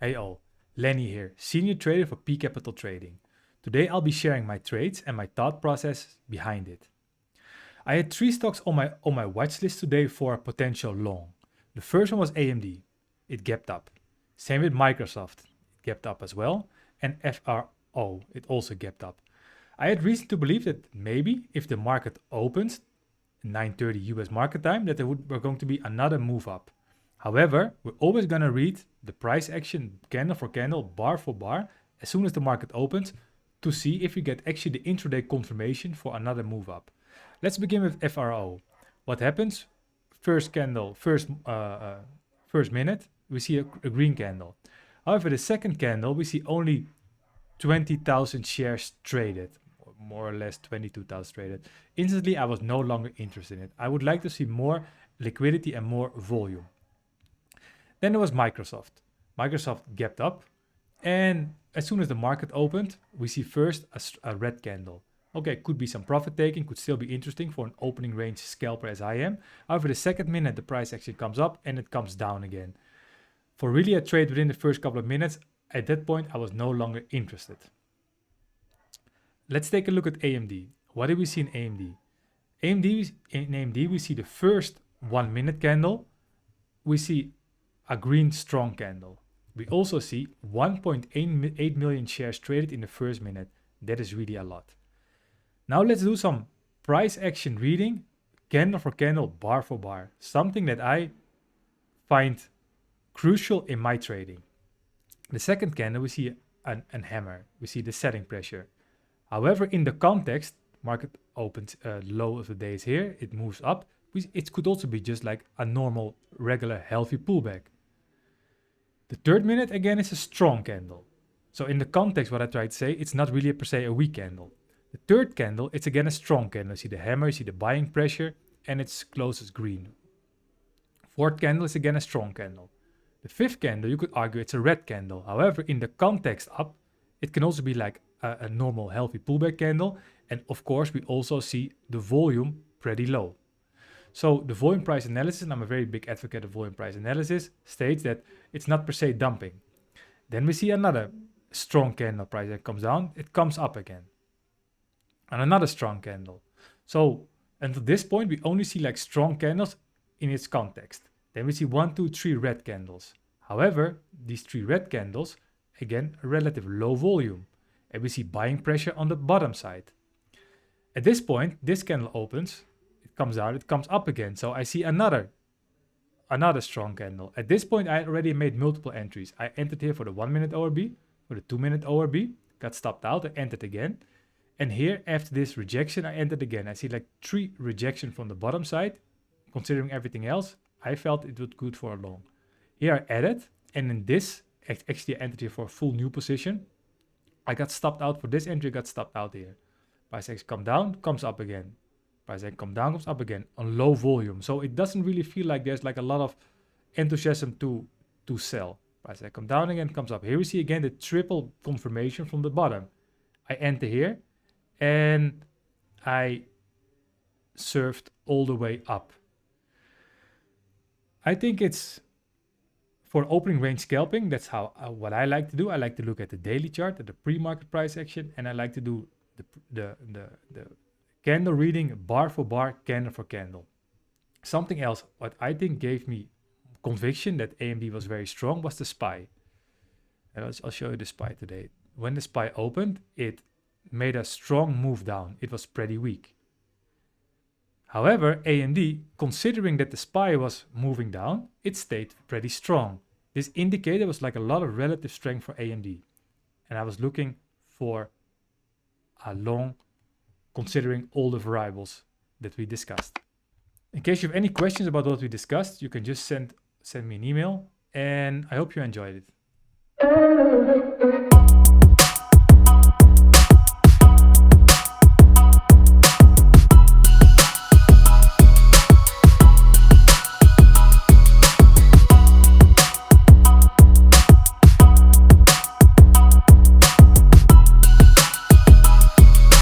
Hey all, Lenny here, senior trader for P Capital Trading. Today I'll be sharing my trades and my thought process behind it. I had 3 stocks on my watch list today for a potential long. The first one was AMD. It gapped up. Same with Microsoft. It gapped up as well. And FRO. It also gapped up. I had reason to believe that maybe if the market opens 9:30 US market time, that there were going to be another move up. However, we're always going to read the price action candle for candle, bar for bar, as soon as the market opens to see if we get actually the intraday confirmation for another move up. Let's begin with FRO. What happens? First candle, first minute, we see a green candle. However, the second candle, we see only 20,000 shares traded, more or less 22,000 traded. Instantly, I was no longer interested in it. I would like to see more liquidity and more volume. Then there was Microsoft. Microsoft gapped up, and as soon as the market opened, we see first a red candle. Okay, could be some profit taking, could still be interesting for an opening range scalper as I am. However, the second minute, the price action comes up and it comes down again. For really a trade within the first couple of minutes, at that point, I was no longer interested. Let's take a look at AMD. What do we see in AMD? In AMD, we see the first 1 minute candle. We see a green strong candle. We also see 1.8 million shares traded in the first minute. That is really a lot. Now let's do some price action reading, candle for candle, bar for bar. Something that I find crucial in my trading. The second candle, we see an hammer. We see the setting pressure. However, in the context, market opens low of the day is here. It moves up. It could also be just like a normal, regular, healthy pullback. The third minute, again, is a strong candle. So in the context, what I try to say, it's not really per se a weak candle. The third candle, it's again a strong candle. You see the hammer, you see the buying pressure, and it's closest green. Fourth candle is again a strong candle. The fifth candle, you could argue it's a red candle. However, in the context up, it can also be like a normal, healthy pullback candle. And of course, we also see the volume pretty low. So the volume price analysis, and I'm a very big advocate of volume price analysis, states that it's not per se dumping. Then we see another strong candle price that comes down, it comes up again. And another strong candle. So until this point, we only see like strong candles in its context. Then we see 1, 2, 3 red candles. However, these 3 red candles, again, a relative low volume. And we see buying pressure on the bottom side. At this point, this candle opens, it comes out, it comes up again. So I see another strong candle. At this point, I already made multiple entries. I entered here for the 1 minute ORB, for the 2 minute ORB, got stopped out, I entered again. And here, after this rejection, I entered again. I see like 3 rejection from the bottom side. Considering everything else, I felt it was good for a long. Here I added, and in this, actually I entered here for a full new position. I got stopped out for this entry, got stopped out here. Price action come down, comes up again. Price action come down, comes up again on low volume. So it doesn't really feel like there's like a lot of enthusiasm to sell. Price action come down again, comes up. Here we see again the triple confirmation from the bottom. I enter here and I surfed all the way up. I think it's for opening range scalping. That's how what I like to do. I like to look at the daily chart, at the pre-market price action, and I like to do the candle reading bar for bar, candle for candle. Something else what I think gave me conviction that AMD was very strong was the SPY. And I'll show you the SPY today. When the SPY opened, it made a strong move down. It was pretty weak. However, AMD, considering that the SPY was moving down, it stayed pretty strong. This indicator was like a lot of relative strength for AMD. And I was looking for a long, considering all the variables that we discussed. In case you have any questions about what we discussed, you can just send me an email, and I hope you enjoyed it.